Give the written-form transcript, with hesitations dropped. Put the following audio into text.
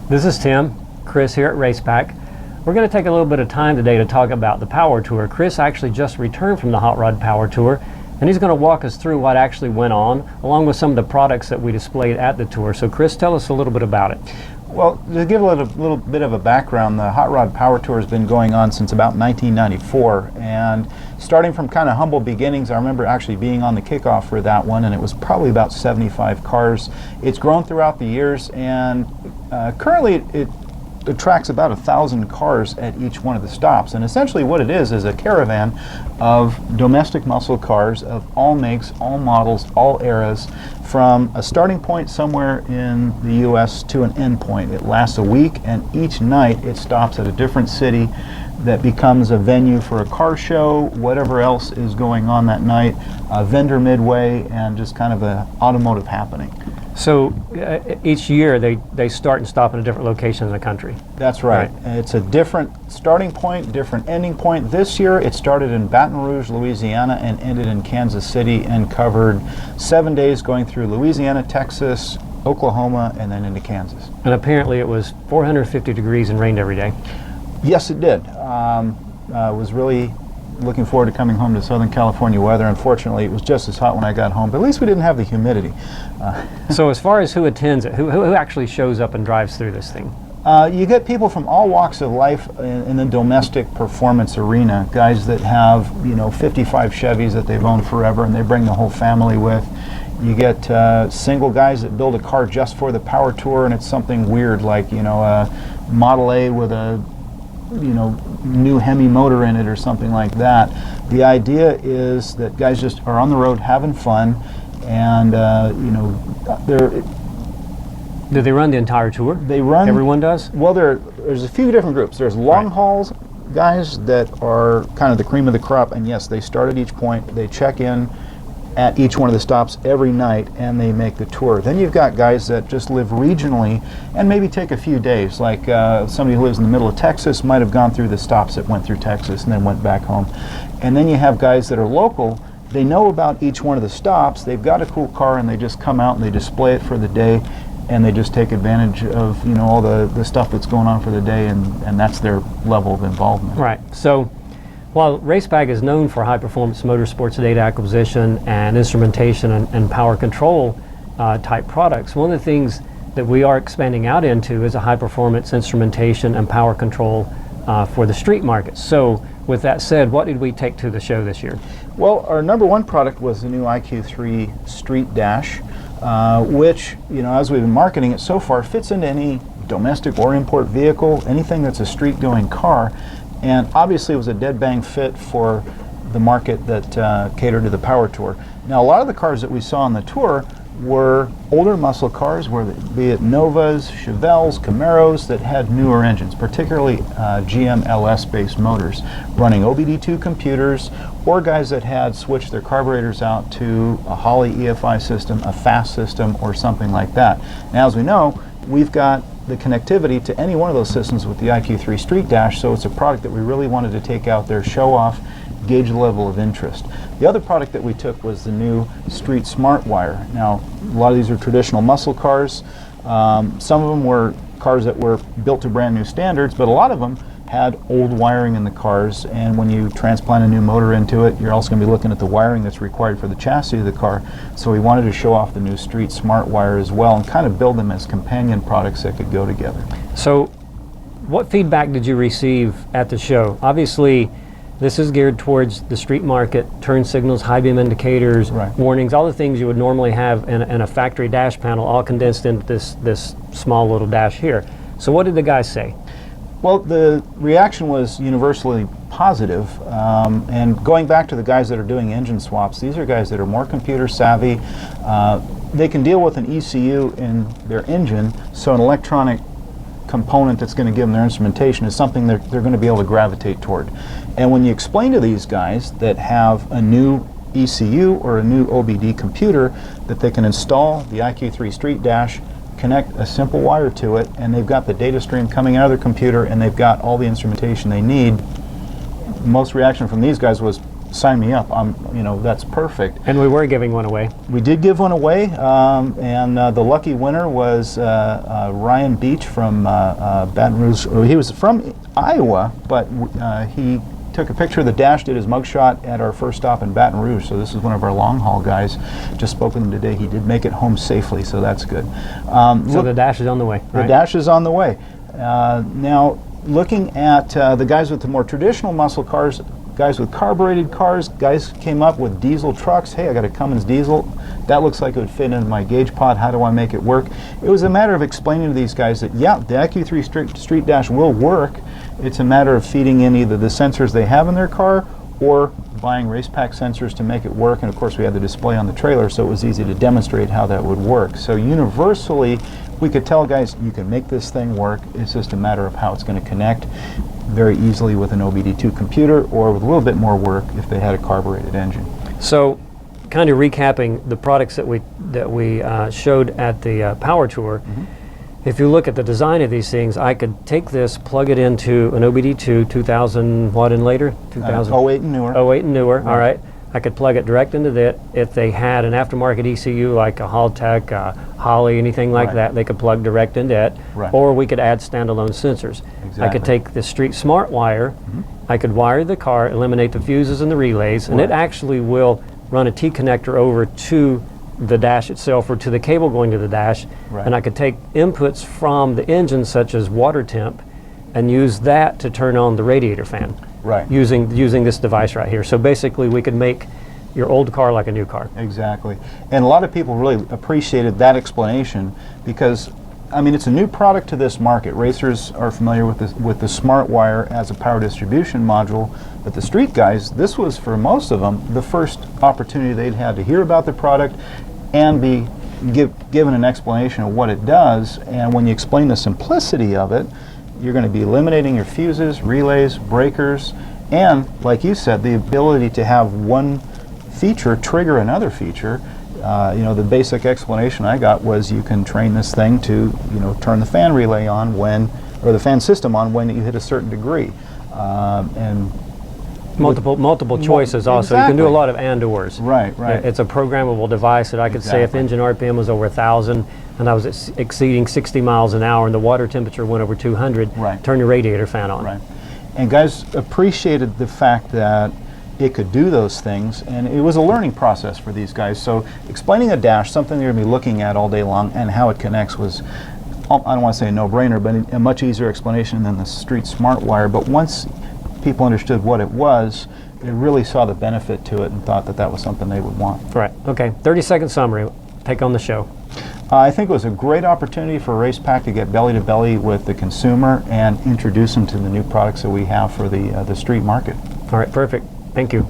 This is Tim, Chris here at Racepak. We're going to take a little bit of time today to talk about the Power Tour. Chris actually just returned from the Hot Rod Power Tour, and he's going to walk us through what actually went on, along with some of the products that we displayed at the tour. So Chris, tell us a little bit about it. Well, to give a little bit of a background, the Hot Rod Power Tour has been going on since about 1994, and starting from kind of humble beginnings, I remember actually being on the kickoff for that one, and it was probably about 75 cars. It's grown throughout the years, and currently it attracts about 1,000 cars at each one of the stops. And essentially what it is a caravan of domestic muscle cars of all makes, all models, all eras, from a starting point somewhere in the U.S. to an end point. It lasts a week, and each night it stops at a different city that becomes a venue for a car show, whatever else is going on that night, a vendor midway, and just kind of an automotive happening. So each year they start and stop in a different location in the country. That's right. It's a different starting point, different ending point. This year it started in Baton Rouge, Louisiana, and ended in Kansas City, and covered 7 days going through Louisiana, Texas, Oklahoma, and then into Kansas. And apparently it was 450 degrees and rained every day. Yes, it did. Was really looking forward to coming home to Southern California weather. Unfortunately, it was just as hot when I got home, but at least we didn't have the humidity. So as far as who attends it, who actually shows up and drives through this thing? You get people from all walks of life in the domestic performance arena. Guys that have, 55 Chevys that they've owned forever, and they bring the whole family with. You get single guys that build a car just for the Power Tour, and it's something weird like, a Model A with a new Hemi motor in it or something like that. The idea is that guys just are on the road having fun, and Do they run the entire tour? They run. Everyone does? Well, there's a few different groups. There's long hauls guys that are kind of the cream of the crop, and yes, they start at each point. They check in at each one of the stops every night, and they make the tour. Then you've got guys that just live regionally and maybe take a few days, like somebody who lives in the middle of Texas might have gone through the stops that went through Texas and then went back home. And then you have guys that are local. They know about each one of the stops. They've got a cool car, and they just come out and they display it for the day, and they just take advantage of all the stuff that's going on for the day, and that's their level of involvement. Right. So while Racepak is known for high-performance motorsports data acquisition and instrumentation and power control type products, one of the things that we are expanding out into is a high-performance instrumentation and power control for the street market. So with that said, what did we take to the show this year? Well, our number one product was the new IQ3 Street Dash, which, as we've been marketing it so far, fits into any domestic or import vehicle, anything that's a street-going car. And obviously it was a dead bang fit for the market that catered to the Power Tour. Now, a lot of the cars that we saw on the tour were older muscle cars, be it Novas, Chevelles, Camaros, that had newer engines, particularly GM LS-based motors, running OBD2 computers, or guys that had switched their carburetors out to a Holley EFI system, a fast system, or something like that. Now, as we know, we've got the connectivity to any one of those systems with the IQ3 Street Dash, so it's a product that we really wanted to take out there, show off, gauge the level of interest. The other product that we took was the new Street Smart Wire. Now, a lot of these are traditional muscle cars. Some of them were cars that were built to brand new standards, but a lot of them had old wiring in the cars, and when you transplant a new motor into it, you're also going to be looking at the wiring that's required for the chassis of the car. So we wanted to show off the new Street Smart Wire as well, and kind of build them as companion products that could go together. So what feedback did you receive at the show? Obviously this is geared towards the street market, turn signals, high beam indicators, warnings, all the things you would normally have in a factory dash panel, all condensed into this small little dash here. So what did the guys say? Well, the reaction was universally positive, and going back to the guys that are doing engine swaps, these are guys that are more computer savvy. They can deal with an ECU in their engine, so an electronic component that's going to give them their instrumentation is something they're going to be able to gravitate toward. And when you explain to these guys that have a new ECU or a new OBD computer that they can install the IQ3 Street Dash, connect a simple wire to it, and they've got the data stream coming out of their computer, and they've got all the instrumentation they need, most reaction from these guys was sign me up. You know, that's perfect. And we were giving one away. We did give one away, and the lucky winner was Ryan Beach from Baton Rouge. He was from Iowa, but he took a picture of the dash, did his mugshot at our first stop in Baton Rouge. So this is one of our long haul guys. Just spoke with him today. He did make it home safely, so that's good. So the dash is on the way. The dash is on the way. Now, looking at the guys with the more traditional muscle cars, guys with carbureted cars, guys came up with diesel trucks. Hey, I got a Cummins diesel. That looks like it would fit into my gauge pod. How do I make it work? It was a matter of explaining to these guys that, yeah, the IQ3 Street Dash will work. It's a matter of feeding in either the sensors they have in their car or buying Racepak sensors to make it work. And of course, we had the display on the trailer, so it was easy to demonstrate how that would work. So universally, we could tell guys, you can make this thing work. It's just a matter of how it's going to connect very easily with an OBD2 computer, or with a little bit more work if they had a carbureted engine. So, kind of recapping the products that we showed at the Power Tour. If you look at the design of these things, I could take this, plug it into an OBD2 2000 what and later? 2000 08 and newer. 08 and newer, all right. I could plug it direct into that. If they had an aftermarket ECU like a Haltech, Holley, anything like that, they could plug direct into it. Or we could add standalone sensors. I could take the Street Smart Wire, I could wire the car, eliminate the fuses and the relays, and it actually will run a T-connector over to the dash itself or to the cable going to the dash, and I could take inputs from the engine such as water temp and use that to turn on the radiator fan. Using this device right here. So basically we could make your old car like a new car. Exactly. And a lot of people really appreciated that explanation because, I mean, it's a new product to this market. Racers are familiar with the Smart Wire as a power distribution module, but the street guys, this was for most of them the first opportunity they'd had to hear about the product and be given an explanation of what it does. And when you explain the simplicity of it, you're going to be eliminating your fuses, relays, breakers, and, like you said, the ability to have one feature trigger another feature. You know, the basic explanation I got was you can train this thing to, you know, turn the fan relay on when, or the fan system on when you hit a certain degree. And multiple choices also. You can do a lot of and/ors. Right. It's a programmable device that I could say if engine RPM was over 1,000 and I was exceeding 60 miles an hour and the water temperature went over 200, turn your radiator fan on. And guys appreciated the fact that it could do those things, and it was a learning process for these guys. So explaining a dash, something they're going to be looking at all day long, and how it connects was, I don't want to say a no-brainer, but a much easier explanation than the Street Smart Wire. But once people understood what it was, they really saw the benefit to it and thought that that was something they would want. Okay, 30-second summary. Take on the show. I think it was a great opportunity for Racepak to get belly-to-belly with the consumer and introduce them to the new products that we have for the street market. All right, perfect. Thank you.